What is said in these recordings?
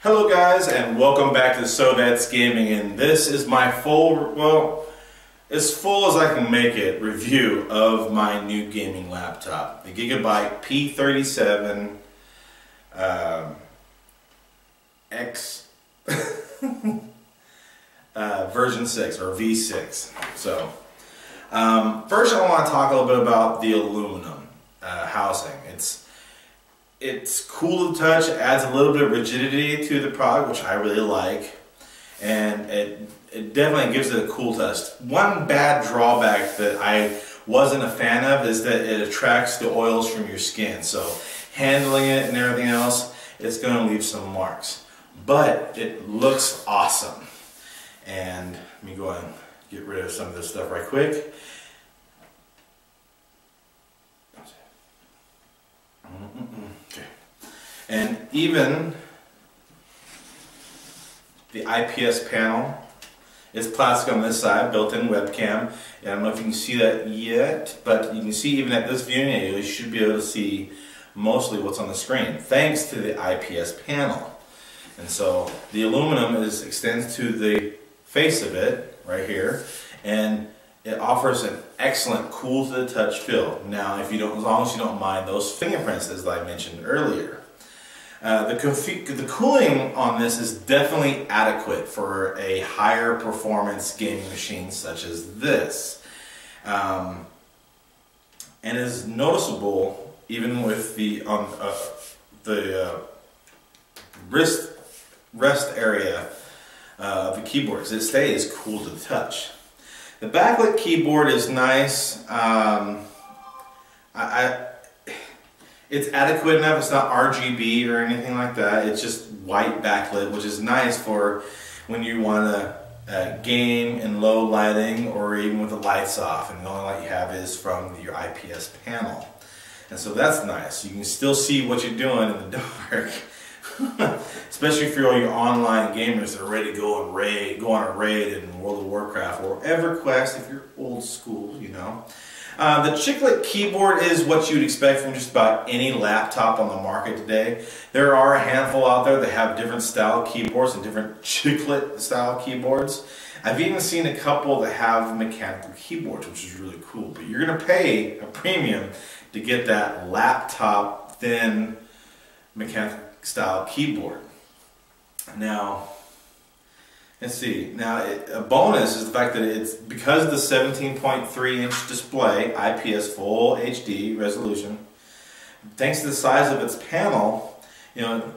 Hello guys, and welcome back to Sovets Gaming, and this is my full, well, as full as I can make it, review of my new gaming laptop, the Gigabyte P37x version 6 or V6. So first I want to talk a little bit about the aluminum housing. It's cool to touch, it adds a little bit of rigidity to the product, which I really like, and it definitely gives it a cool touch. One bad drawback that I wasn't a fan of is that it attracts the oils from your skin, so handling it and everything else, it's going to leave some marks. But it looks awesome. And let me go ahead and get rid of some of this stuff right quick. Okay. And even the IPS panel is plastic on this side, built-in webcam. And I don't know if you can see that yet, but you can see even at this viewing angle, you should be able to see mostly what's on the screen, thanks to the IPS panel. And so the aluminum extends to the face of it right here, and it offers an excellent cool to the touch feel. Now, if you don't, as long as you don't mind those fingerprints, as I mentioned earlier. The cooling on this is definitely adequate for a higher performance gaming machine such as this, and is noticeable even with the rest area of the keyboards. It stays cool to the touch. The backlit keyboard is nice. It's adequate enough. It's not RGB or anything like that. It's just white backlit, which is nice for when you want to game in low lighting or even with the lights off, and the only light you have is from your IPS panel. And so that's nice. You can still see what you're doing in the dark. Especially for all your online gamers that are ready to go on a raid in World of Warcraft or EverQuest if you're old school, you know. The chiclet keyboard is what you'd expect from just about any laptop on the market today. There are a handful out there that have different style keyboards and different chiclet style keyboards. I've even seen a couple that have mechanical keyboards, which is really cool. But you're going to pay a premium to get that laptop thin mechanical style keyboard. Now, let's see. Now, a bonus is the fact that it's, because of the 17.3-inch display, IPS full HD resolution, thanks to the size of its panel, you know,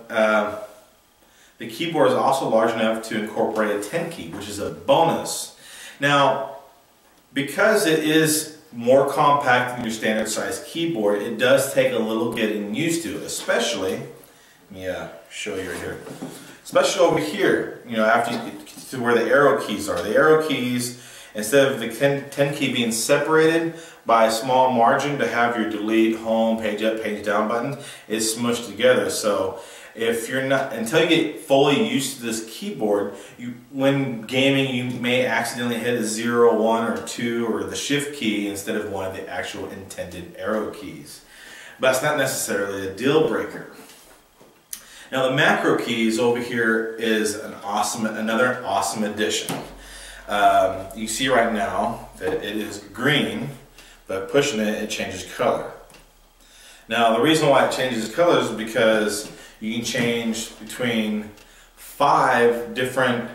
the keyboard is also large enough to incorporate a 10 key, which is a bonus. Now, because it is more compact than your standard size keyboard, it does take a little getting used to, especially, let me show you right here. Especially over here, you know, after you get to where the arrow keys are. The arrow keys, instead of the 10 key being separated by a small margin to have your delete, home, page up, page down buttons, is smushed together. So if you're not, until you get fully used to this keyboard, when gaming you may accidentally hit a 0, 1, or 2 or the shift key instead of one of the actual intended arrow keys. But it's not necessarily a deal breaker. Now the macro keys over here is another awesome addition. You see right now that it is green, but pushing it, it changes color. Now the reason why it changes colors is because you can change between 5 different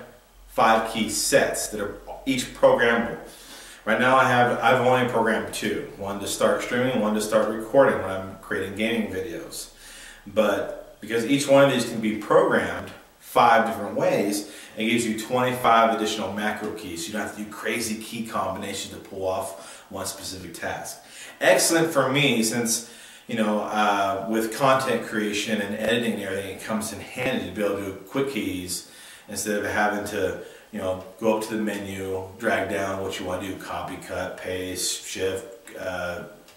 5-key sets that are each programmable. Right now I've only programmed 2. One to start streaming, one to start recording when I'm creating gaming videos. But because each one of these can be programmed 5 different ways, it gives you 25 additional macro keys. You don't have to do crazy key combinations to pull off one specific task. Excellent for me since, you know, with content creation and editing and everything, it comes in handy to be able to do quick keys instead of having to, you know, go up to the menu, drag down what you want to do, copy, cut, paste, shift,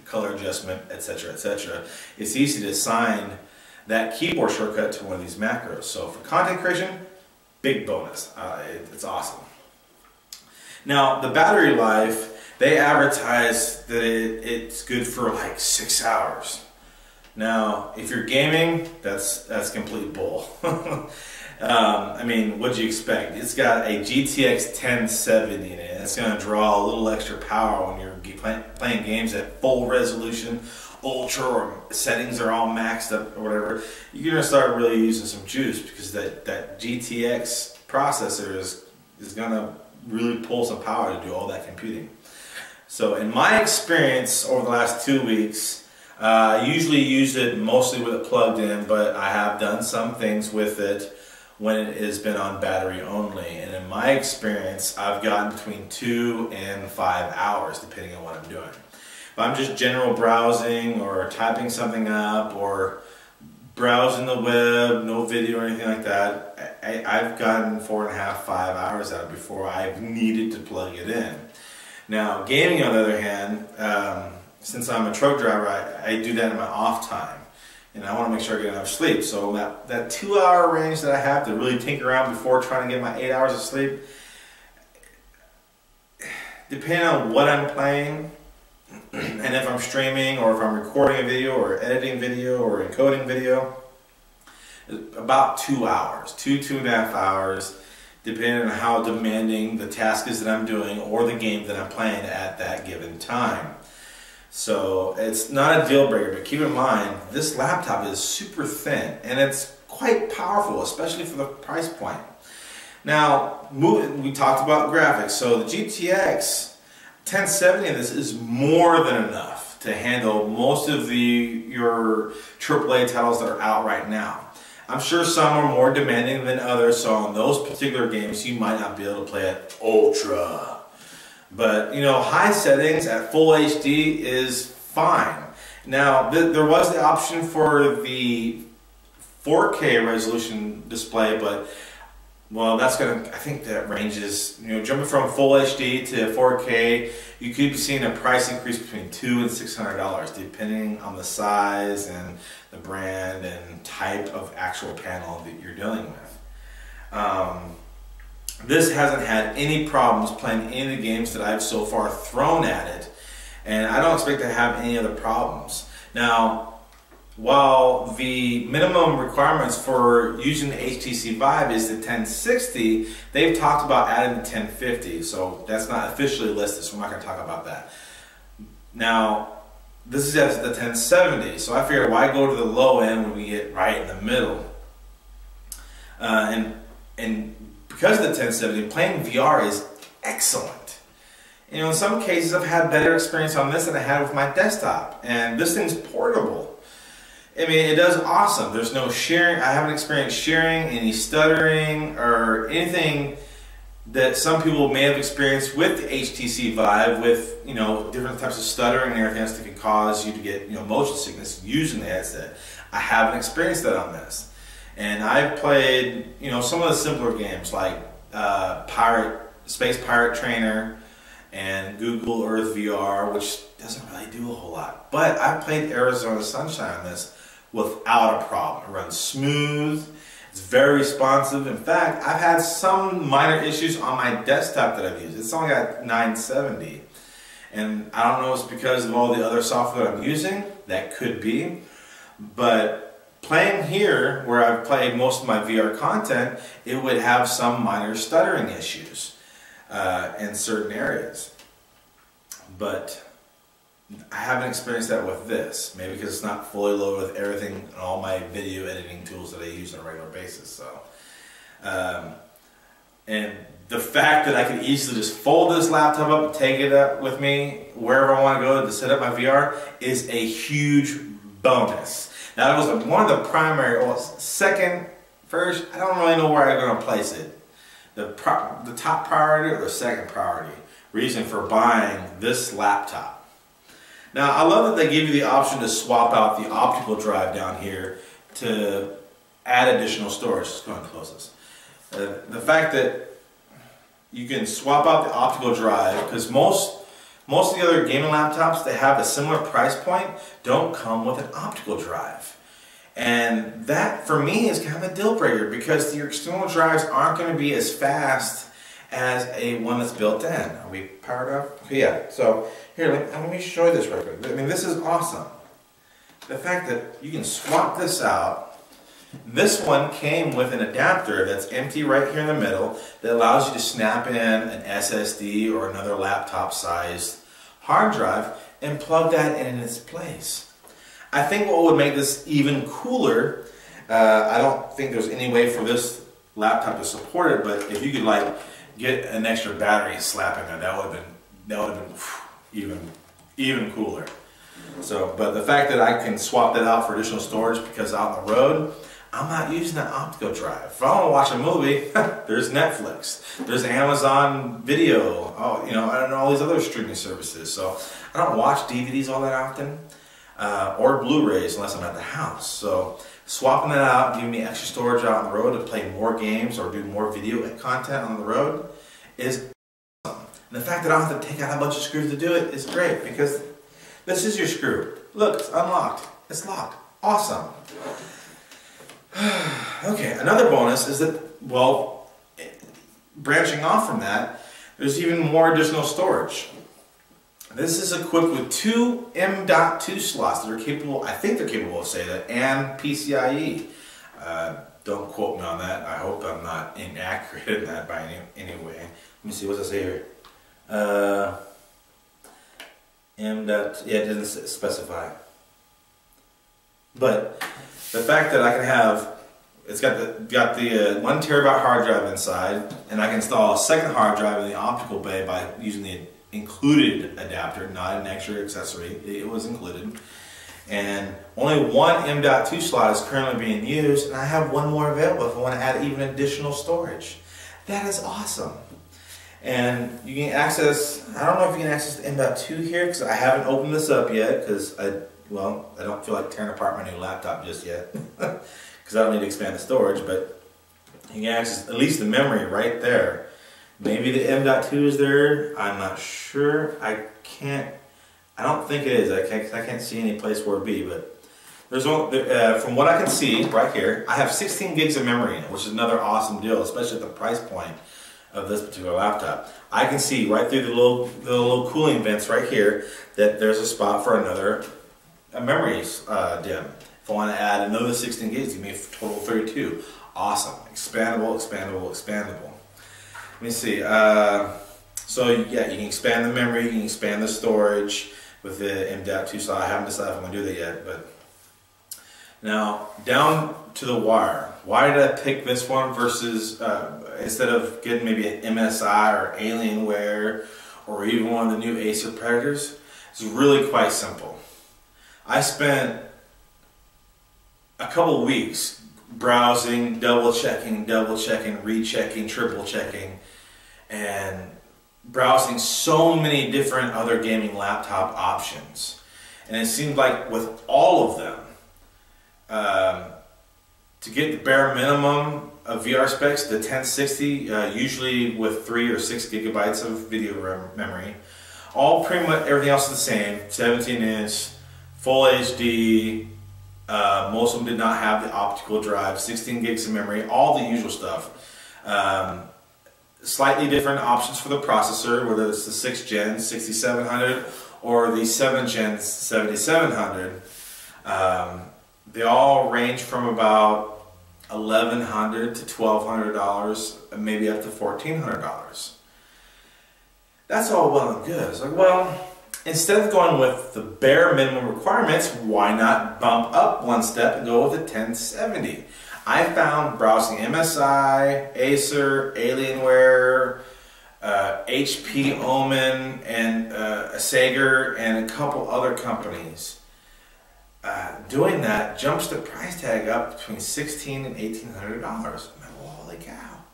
color adjustment, etc., etc. It's easy to assign that keyboard shortcut to one of these macros. So for content creation, big bonus. It's awesome. Now the battery life, they advertise that it's good for like 6 hours. Now, if you're gaming, that's complete bull. I mean, what'd you expect? It's got a GTX 1070 in it. It's going to draw a little extra power when you're playing games at full resolution, ultra, or settings are all maxed up or whatever. You're going to start really using some juice, because that GTX processor is going to really pull some power to do all that computing. So in my experience over the last 2 weeks, I usually use it mostly with it plugged in, but I have done some things with it when it has been on battery only. And in my experience, I've gotten between 2 and 5 hours, depending on what I'm doing. If I'm just general browsing or typing something up or browsing the web, no video or anything like that, I've gotten 4.5, 5 hours out of it before I've needed to plug it in. Now, gaming on the other hand, since I'm a truck driver, I do that in my off time, and I want to make sure I get enough sleep. So that 2-hour range that I have to really tinker around before trying to get my 8 hours of sleep, depending on what I'm playing, and if I'm streaming or if I'm recording a video or editing video or encoding video, about 2 hours, 2.5 hours, depending on how demanding the task is that I'm doing or the game that I'm playing at that given time. So it's not a deal breaker, but keep in mind, this laptop is super thin and it's quite powerful, especially for the price point. Now, we talked about graphics, so the GTX 1070 of this is more than enough to handle most of your AAA titles that are out right now. I'm sure some are more demanding than others, so on those particular games you might not be able to play at ultra. But, you know, high settings at full HD is fine. Now, there was the option for the 4K resolution display, but, well, that's going to, I think that ranges, you know, jumping from full HD to 4K, you could be seeing a price increase between $200 and $600, depending on the size and the brand and type of actual panel that you're dealing with. This hasn't had any problems playing any of the games that I've so far thrown at it, and I don't expect to have any other problems. Now, while the minimum requirements for using the HTC Vive is the 1060, they've talked about adding the 1050, so that's not officially listed, so we're not going to talk about that. Now, this is at the 1070, so I figured why go to the low end when we get right in the middle? And because of the 1070, playing VR is excellent. You know, in some cases I've had better experience on this than I had with my desktop, and this thing's portable. I mean, it does awesome. There's no sharing. I haven't experienced sharing, any stuttering, or anything that some people may have experienced with the HTC Vive, with, you know, different types of stuttering and everything else that can cause you to get, you know, motion sickness using the headset. I haven't experienced that on this. And I've played, you know, some of the simpler games like Space Pirate Trainer and Google Earth VR, which doesn't really do a whole lot. But I've played Arizona Sunshine on this without a problem. It runs smooth. It's very responsive. In fact, I've had some minor issues on my desktop that I've used. It's only got 970. And I don't know if it's because of all the other software that I'm using. That could be. But playing here, where I've played most of my VR content, it would have some minor stuttering issues in certain areas. But I haven't experienced that with this. Maybe because it's not fully loaded with everything and all my video editing tools that I use on a regular basis. So, and the fact that I can easily just fold this laptop up and take it up with me wherever I want to go to set up my VR is a huge bonus. Now, that was one of the primary, well, first, I don't really know where I'm going to place it. The top priority or the second priority reason for buying this laptop. Now, I love that they give you the option to swap out the optical drive down here to add additional storage. Let's go ahead and close this. The fact that you can swap out the optical drive, because most of the other gaming laptops that have a similar price point don't come with an optical drive. And that, for me, is kind of a deal breaker, because your external drives aren't going to be as fast as a one that's built in. Are we powered up? Okay, yeah. So here, let me show you this real quick. I mean, this is awesome. the fact that you can swap this out. This one came with an adapter that's empty right here in the middle that allows you to snap in an SSD or another laptop sized hard drive and plug that in its place. I think what would make this even cooler, I don't think there's any way for this laptop to support it, but if you could like get an extra battery and slap in there, that would have been even cooler. So, but the fact that I can swap that out for additional storage because out on the road, I'm not using an optical drive. If I want to watch a movie, there's Netflix, there's Amazon Video, you know, I don't know, all these other streaming services. So I don't watch DVDs all that often, or Blu-rays unless I'm at the house. So swapping that out, giving me extra storage out on the road to play more games or do more video content on the road is awesome. And the fact that I don't have to take out a bunch of screws to do it is great because this is your screw. Look, it's unlocked. It's locked. Awesome. Okay, another bonus is that, well, branching off from that, there's even more additional storage. This is equipped with two M.2 slots that are capable, I think they're capable of SATA and PCIe. Don't quote me on that. I hope I'm not inaccurate in that by any way. Let me see, what's it say here? Yeah, it doesn't specify. But the fact that I can have, it's got the 1 terabyte hard drive inside, and I can install a second hard drive in the optical bay by using the included adapter, not an extra accessory. It was included. And only one M.2 slot is currently being used, and I have one more available if I want to add even additional storage. That is awesome. And you can access, I don't know if you can access the M.2 here because I haven't opened this up yet because I don't feel like tearing apart my new laptop just yet because I don't need to expand the storage, but you can access at least the memory right there. Maybe the M.2 is there, I'm not sure. I don't think it is. I can't see any place where it be, but there's from what I can see right here, I have 16 gigs of memory in it, which is another awesome deal, especially at the price point of this particular laptop. I can see right through the little cooling vents right here that there's a spot for another memory DIMM. If I want to add another 16 gigs, you may have a total of 32. Awesome. Expandable, expandable, expandable. Let me see. So yeah, you can expand the memory, you can expand the storage with the M.2 slot. I haven't decided if I'm going to do that yet, but now down to the wire. Why did I pick this one versus instead of getting maybe an MSI or Alienware or even one of the new Acer Predators? It's really quite simple. I spent a couple weeks browsing, double checking, rechecking, triple checking, and browsing so many different other gaming laptop options. And it seemed like with all of them, to get the bare minimum of VR specs, the 1060, usually with 3 or 6 gigabytes of video memory, all pretty much everything else is the same, 17-inch, full HD, most of them did not have the optical drive, 16 gigs of memory, all the usual stuff. Slightly different options for the processor, whether it's the 6th gen 6700 or the 7th gen 7700. They all range from about $1,100 to $1,200, maybe up to $1,400. That's all well and good. It's like, well, instead of going with the bare minimum requirements, why not bump up one step and go with the 1070? I found browsing MSI, Acer, Alienware, HP Omen, and Sager, and a couple other companies. Doing that jumps the price tag up between $1,600 and $1,800. I'm like, well, holy cow.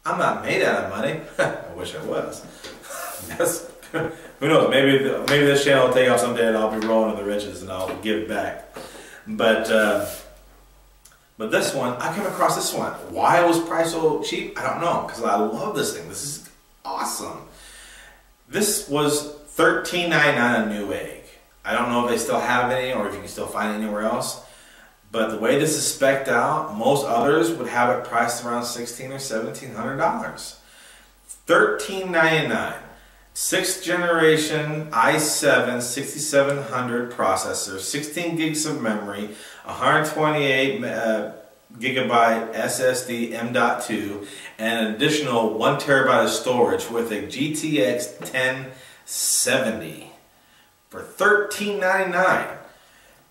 I'm not made out of money. I wish I was. Who knows, maybe this channel will take off someday and I'll be rolling in the riches and I'll give back. But this one, I came across this one. Why it was priced so cheap, I don't know, because I love this thing. This is awesome. This was $13.99 a Newegg. I don't know if they still have any or if you can still find it anywhere else. But the way this is spec'd out, most others would have it priced around $1,600 or $1,700. $13.99. 6th generation i7 6700 processor, 16 gigs of memory, 128 Gigabyte SSD M.2, and an additional 1 terabyte of storage with a GTX 1070 for $13.99.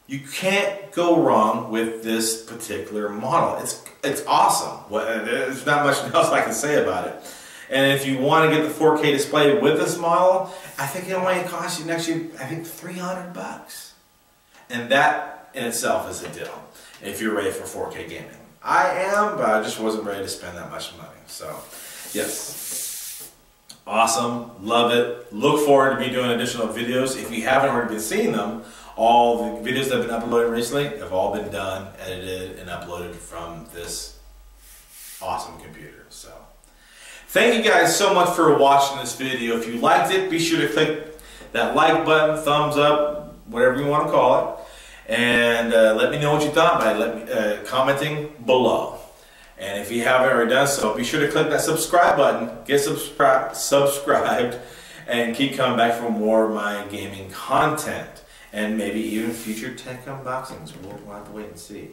You can't go wrong with this particular model. It's awesome. There's not much else I can say about it. And if you want to get the 4K display with this model, I think it only costs you I think $300. And that in itself is a deal if you're ready for 4K gaming. I am, but I just wasn't ready to spend that much money. So, yes. Awesome. Love it. Look forward to me doing additional videos. If you haven't already been seeing them, all the videos that have been uploaded recently have all been done, edited, and uploaded from this awesome computer. So, thank you guys so much for watching this video. If you liked it, be sure to click that like button, thumbs up, whatever you want to call it. And let me know what you thought by commenting below. And if you haven't already done so, be sure to click that subscribe button, get subscribed, and keep coming back for more of my gaming content. And maybe even future tech unboxings. We'll have to wait and see.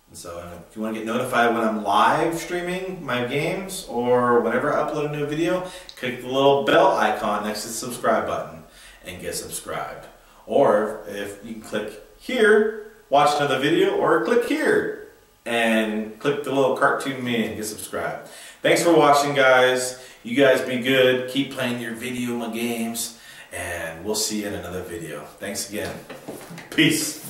And so if you want to get notified when I'm live streaming my games or whenever I upload a new video, click the little bell icon next to the subscribe button and get subscribed. Or if you can click here, watch another video, or click here and click the little cartoon me and get subscribed. Thanks for watching, guys. You guys be good. Keep playing your video games, and we'll see you in another video. Thanks again. Peace.